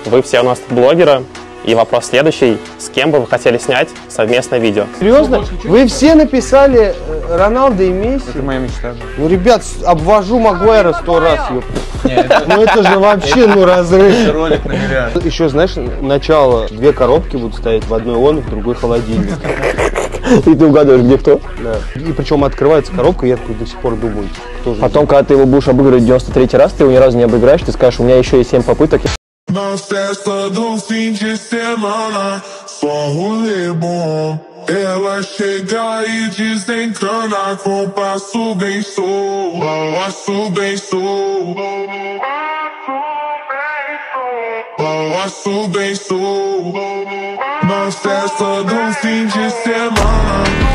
Вы все у нас тут блогеры. И вопрос следующий. С кем бы вы хотели снять совместное видео? Серьезно? Вы все написали Роналдо и Месси? Это моя мечта. Ну, ребят, обвожу Магуайра 100 раз, ну это же вообще, ну, разрыв. Ролик на миллиард. Еще, знаешь, начало, 2 коробки будут стоять, в одной он, в другой холодильник. И ты угадываешь, где кто? Да. И причем открывается коробка, я такой до сих пор думаю, кто же. Потом, когда ты его будешь обыгрывать 93-й раз, ты его ни разу не обыграешь, ты скажешь, у меня еще есть 7 попыток. Na festa do fim de semana, só rolê bom. Ela chega e desencana com passo bem solto, passo bem solto, passo bem solto. Na festa do fim de semana.